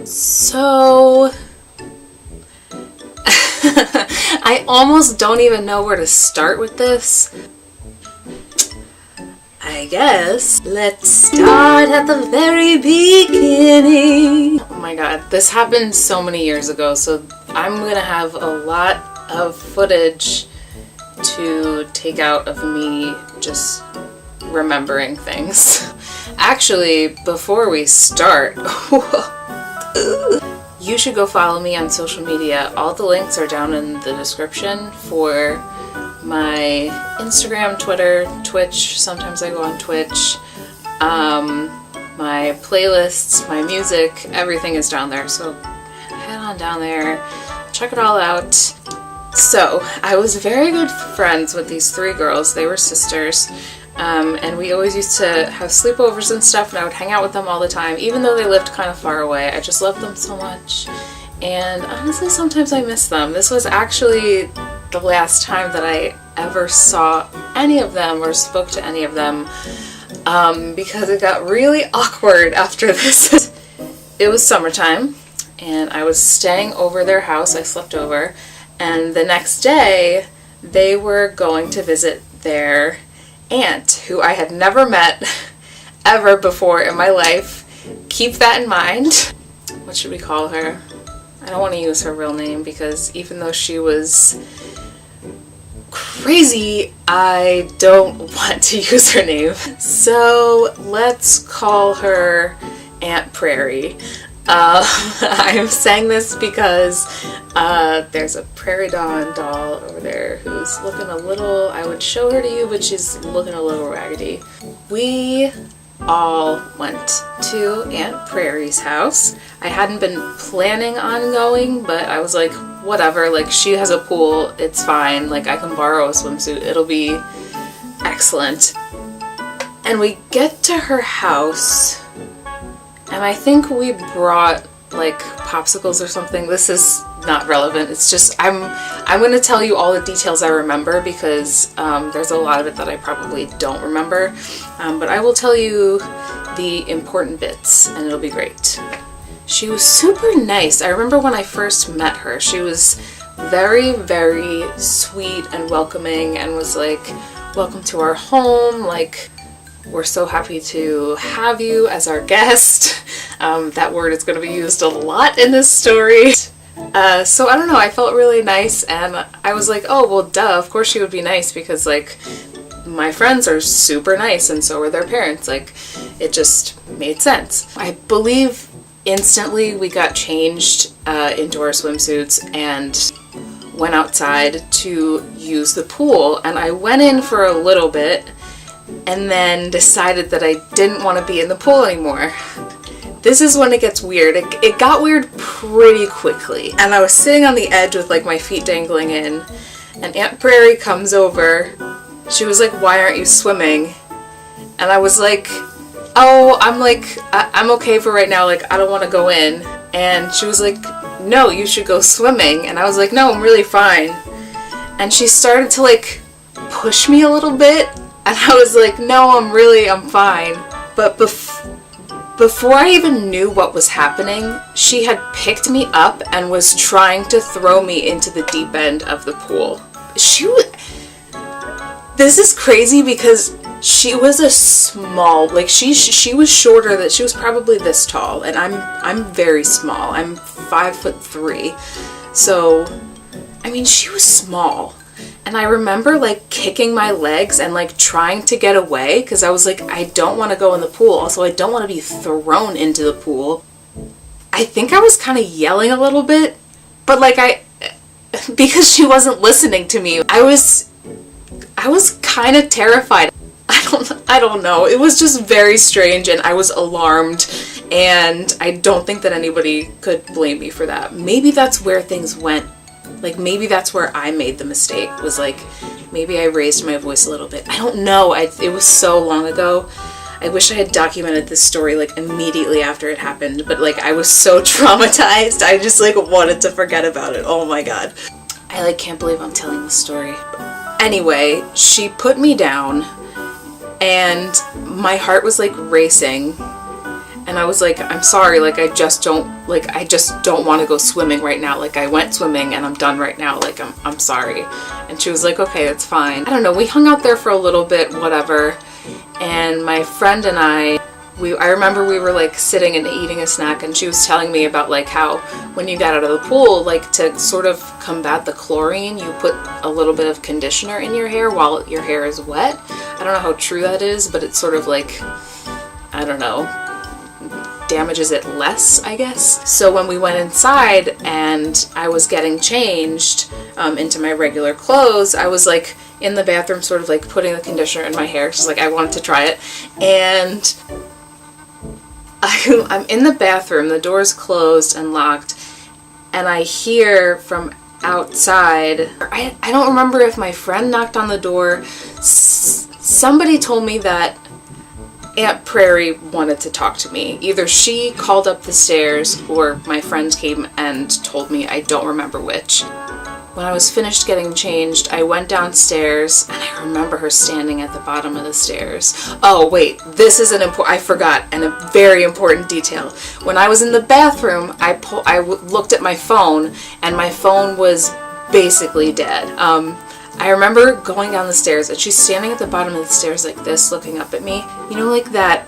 So I almost don't even know where to start with this. I guess let's start at the very beginning. Oh my god, this happened so many years ago, so I'm gonna have a lot of footage to take out of me just remembering things. Actually, before we start, you should go follow me on social media. All the links are down in the description for my Instagram, Twitter, Twitch. Sometimes I go on Twitch. My playlists, my music, everything is down there. So head on down there, check it all out. So I was very good friends with these three girls. They were sisters. And we always used to have sleepovers and stuff, and I would hang out with them all the time, even though they lived kind of far away. I just loved them so much, and honestly sometimes I miss them. This was actually the last time that I ever saw any of them or spoke to any of them, because it got really awkward after this. It was summertime, and I was staying over their house. I slept over, and the next day they were going to visit their aunt, who I had never met ever before in my life. Keep that in mind. What should we call her? I don't want to use her real name because even though she was crazy, I don't want to use her name. So let's call her Aunt Prairie. I'm saying this because there's a Prairie Dawn doll over there who's looking a little, I would show her to you, but she's looking a little raggedy. We all went to Aunt Prairie's house. I hadn't been planning on going, but I was like, whatever, like she has a pool, it's fine, like I can borrow a swimsuit, it'll be excellent. And we get to her house, and I think we brought like popsicles or something. This is not relevant. It's just I'm going to tell you all the details I remember because there's a lot of it that I probably don't remember. But I will tell you the important bits and it'll be great. She was super nice. I remember when I first met her, she was very, very sweet and welcoming and was like, welcome to our home, like, we're so happy to have you as our guest. That word is going to be used a lot in this story. So I don't know, I felt really nice and I was like, oh, well, duh, of course she would be nice because, like, my friends are super nice and so are their parents. Like, it just made sense. I believe instantly we got changed into our swimsuits and went outside to use the pool. And I went in for a little bit and then decided that I didn't want to be in the pool anymore. This is when it gets weird. It got weird pretty quickly. And I was sitting on the edge with like my feet dangling in, and Aunt Prairie comes over. She was like, why aren't you swimming? And I was like, oh, I'm okay for right now, like I don't want to go in. And she was like, no, you should go swimming. And I was like, no, I'm really fine. And she started to like push me a little bit. And I was like, no, I'm fine. But before I even knew what was happening, she had picked me up and was trying to throw me into the deep end of the pool. This is crazy because she was a small, like she was shorter, that she was probably this tall, and I'm very small. I'm 5'3". So, I mean, she was small. And I remember like kicking my legs and like trying to get away because I was like, I don't want to go in the pool. Also, I don't want to be thrown into the pool. I think I was kind of yelling a little bit, but like because she wasn't listening to me, I was kind of terrified. I don't know. It was just very strange and I was alarmed, and I don't think that anybody could blame me for that. Maybe that's where things went. Like, maybe that's where I made the mistake, was like, maybe I raised my voice a little bit. I don't know. It was so long ago. I wish I had documented this story, like, immediately after it happened, but, like, I was so traumatized. I just, like, wanted to forget about it. Oh my god. I, like, can't believe I'm telling this story. Anyway, she put me down, and my heart was, like, racing. And I was like, I'm sorry, like I just don't want to go swimming right now. Like I went swimming and I'm done right now. Like I'm sorry. And she was like, okay, that's fine. I don't know, we hung out there for a little bit, whatever. And my friend and I remember we were like sitting and eating a snack, and she was telling me about like how when you got out of the pool, like to sort of combat the chlorine, you put a little bit of conditioner in your hair while your hair is wet. I don't know how true that is, but it's sort of like, I don't know, damages it less, I guess. So when we went inside and I was getting changed into my regular clothes, I was like in the bathroom sort of like putting the conditioner in my hair, just like I wanted to try it. And I'm in the bathroom, the door's closed and locked, and I hear from outside, I don't remember if my friend knocked on the door, somebody told me that Aunt Prairie wanted to talk to me. Either she called up the stairs or my friend came and told me, I don't remember which. When I was finished getting changed, I went downstairs and I remember her standing at the bottom of the stairs. Oh wait, this is I forgot, and a very important detail. When I was in the bathroom, I looked at my phone, and my phone was basically dead. I remember going down the stairs and she's standing at the bottom of the stairs like this, looking up at me. You know, like that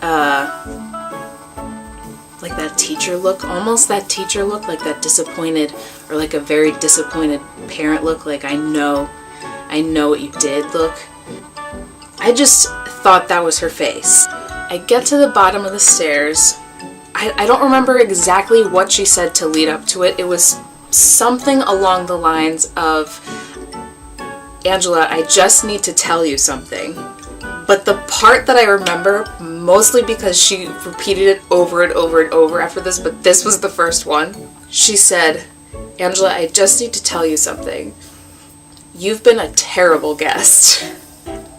teacher look, almost that teacher look, like that disappointed, or like a very disappointed parent look, like I know what you did look. I just thought that was her face. I get to the bottom of the stairs. I don't remember exactly what she said to lead up to it. It was something along the lines of, Angela, I just need to tell you something. But the part that I remember, mostly because she repeated it over and over and over after this, but this was the first one. She said, Angela, I just need to tell you something. You've been a terrible guest.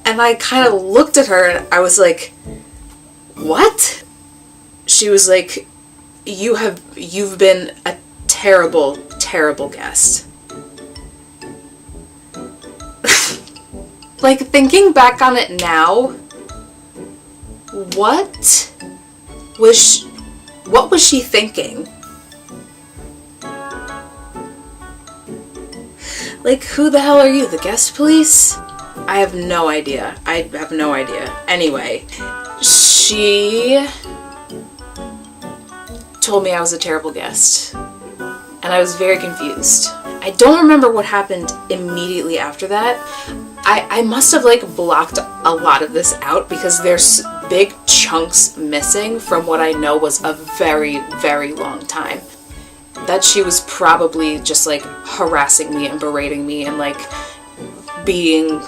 And I kind of looked at her and I was like, what? She was like, you've been a terrible, terrible guest. Like, thinking back on it now, what was she thinking? Like, who the hell are you, the guest police? I have no idea. I have no idea. Anyway, she told me I was a terrible guest, and I was very confused. I don't remember what happened immediately after that. I must have like blocked a lot of this out because there's big chunks missing from what I know was a very, very long time. That she was probably just like harassing me and berating me and like being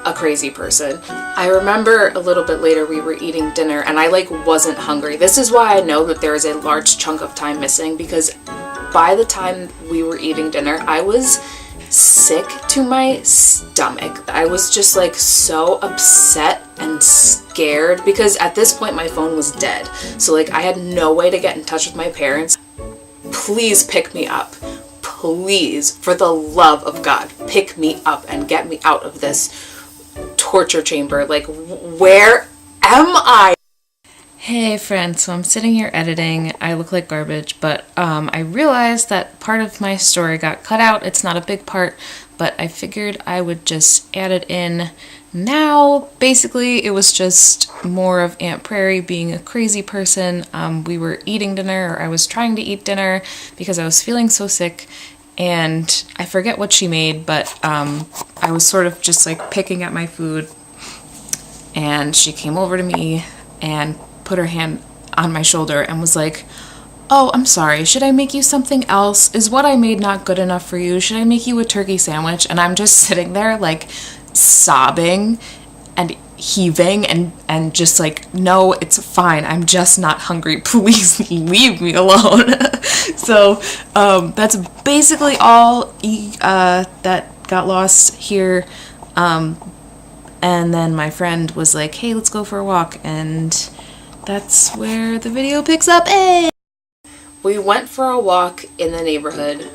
a crazy person. I remember a little bit later we were eating dinner and I like wasn't hungry. This is why I know that there is a large chunk of time missing, because by the time we were eating dinner, I was sick to my stomach. I was just like so upset and scared because at this point my phone was dead. So like I had no way to get in touch with my parents. Please pick me up. Please, for the love of God, pick me up and get me out of this torture chamber. Like, where am I? Hey friends, so I'm sitting here editing. I look like garbage, but I realized that part of my story got cut out. It's not a big part, but I figured I would just add it in now. Basically, it was just more of Aunt Prairie being a crazy person. We were eating dinner, or I was trying to eat dinner because I was feeling so sick, and I forget what she made, but I was sort of just like picking at my food, and she came over to me and put her hand on my shoulder and was like, oh, I'm sorry, should I make you something else? Is what I made not good enough for you? Should I make you a turkey sandwich? And I'm just sitting there like sobbing and heaving and just like, no, it's fine, I'm just not hungry, please leave me alone. So that's basically all that got lost here. And then my friend was like, hey, let's go for a walk, and that's where the video picks up. Hey! We went for a walk in the neighborhood,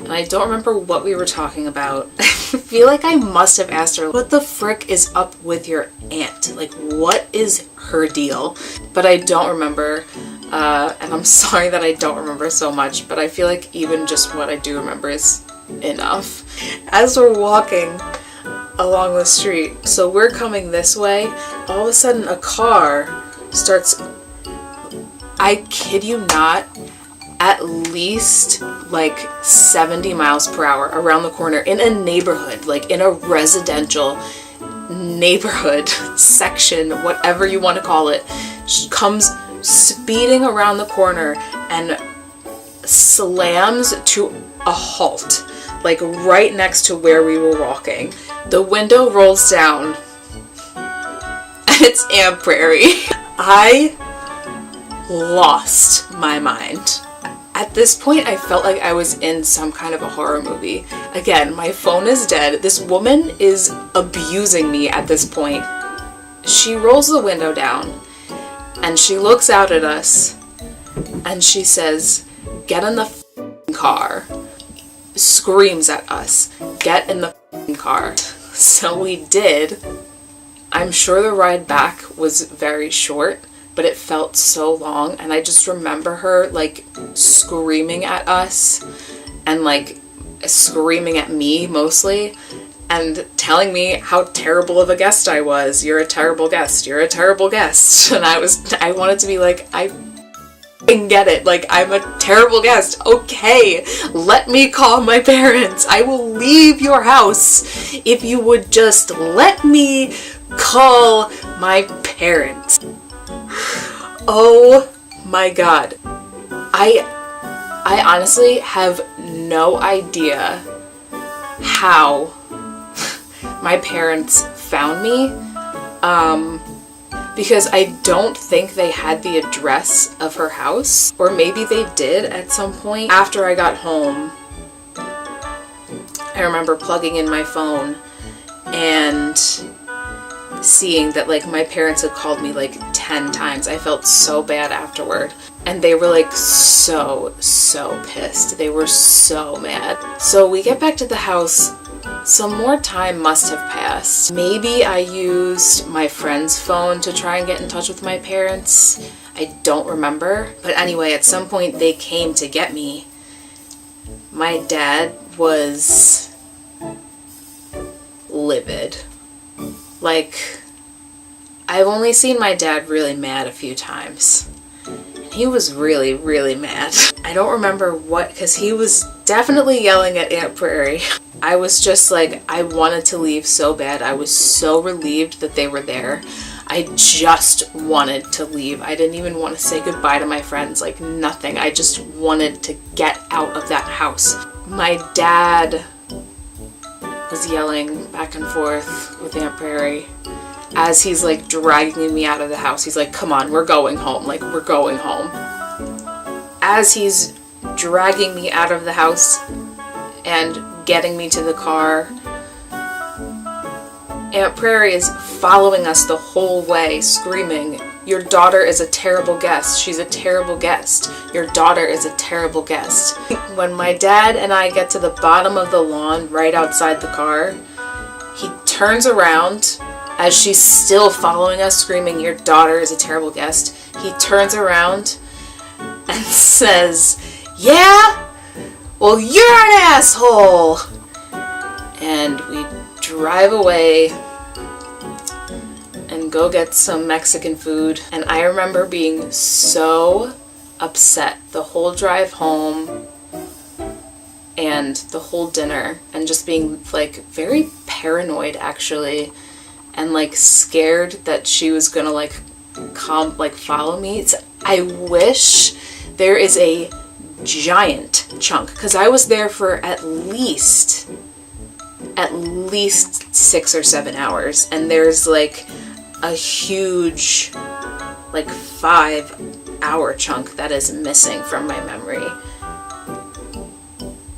and I don't remember what we were talking about. I feel like I must have asked her, what the frick is up with your aunt? Like, what is her deal? But I don't remember, and I'm sorry that I don't remember so much, but I feel like even just what I do remember is enough. As we're walking along the street, so we're coming this way, all of a sudden a car starts, I kid you not, at least like 70 miles per hour around the corner in a neighborhood, like in a residential neighborhood section, whatever you want to call it. She comes speeding around the corner and slams to a halt, like right next to where we were walking. The window rolls down and it's Aunt Prairie. I lost my mind. At this point, I felt like I was in some kind of a horror movie. Again, my phone is dead. This woman is abusing me at this point. She rolls the window down and she looks out at us and she says, "Get in the f***ing car." Screams at us, "Get in the f***ing car." So we did. I'm sure the ride back was very short, but it felt so long, and I just remember her like screaming at us and like screaming at me mostly and telling me how terrible of a guest I was. "You're a terrible guest. You're a terrible guest." And I wanted to be like, I f***ing get it. Like, I'm a terrible guest. Okay, let me call my parents. I will leave your house if you would just let me call my parents. Oh my god. I honestly have no idea how my parents found me, because I don't think they had the address of her house, or maybe they did at some point. After I got home, I remember plugging in my phone and seeing that like my parents had called me like 10 times. I felt so bad afterward. And they were like so pissed. They were so mad. So we get back to the house. Some more time must have passed. Maybe I used my friend's phone to try and get in touch with my parents. I don't remember. But anyway, at some point they came to get me. My dad was livid. Like, I've only seen my dad really mad a few times. He was really, really mad. I don't remember what, because he was definitely yelling at Aunt Prairie. I was just like, I wanted to leave so bad. I was so relieved that they were there. I just wanted to leave. I didn't even want to say goodbye to my friends, like nothing. I just wanted to get out of that house. My dad was yelling back and forth with Aunt Prairie as he's like dragging me out of the house. He's like, "Come on, we're going home. Like, we're going home." As he's dragging me out of the house and getting me to the car, Aunt Prairie is following us the whole way, screaming, "Your daughter is a terrible guest. She's a terrible guest. Your daughter is a terrible guest." When my dad and I get to the bottom of the lawn right outside the car, he turns around as she's still following us, screaming, "Your daughter is a terrible guest." He turns around and says, "Yeah? Well, you're an asshole!" And we drive away and go get some Mexican food. And I remember being so upset the whole drive home and the whole dinner, and just being like very paranoid actually, and like scared that she was gonna like come like follow me. I wish there is a giant chunk, because I was there for at least 6 or 7 hours, and there's like a huge like 5-hour chunk that is missing from my memory,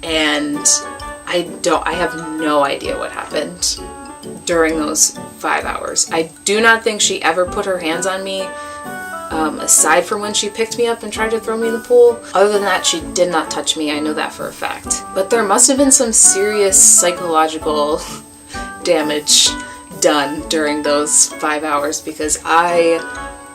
and I have no idea what happened during those 5 hours. I do not think she ever put her hands on me. aside from when she picked me up and tried to throw me in the pool. Other than that, she did not touch me. I know that for a fact. But there must have been some serious psychological damage done during those 5 hours, because I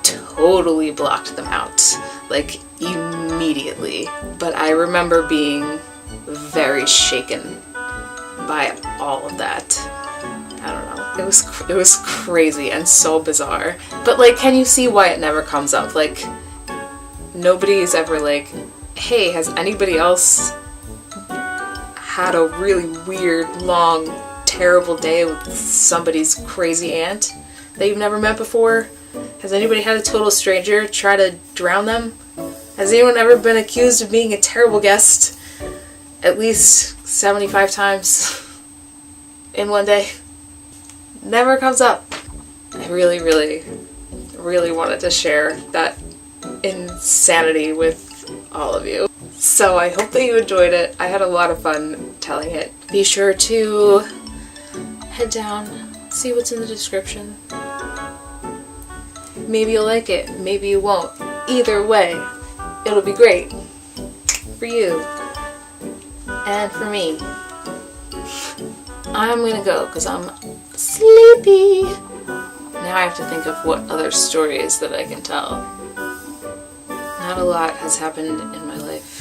totally blocked them out, like immediately. But I remember being very shaken by all of that. I don't know. It was crazy and so bizarre. But like, can you see why it never comes up? Like, nobody's ever like, hey, has anybody else had a really weird, long, terrible day with somebody's crazy aunt that you've never met before? Has anybody had a total stranger try to drown them? Has anyone ever been accused of being a terrible guest at least 75 times in one day? Never comes up. I really, really, really wanted to share that insanity with all of you. So I hope that you enjoyed it. I had a lot of fun telling it. Be sure to head down, see what's in the description. Maybe you'll like it, maybe you won't. Either way, it'll be great for you and for me. I'm gonna go because I'm sleepy. Now I have to think of what other stories that I can tell. Not a lot has happened in my life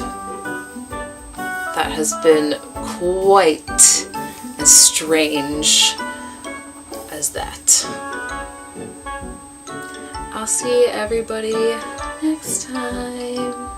that has been quite as strange as that. I'll see everybody next time.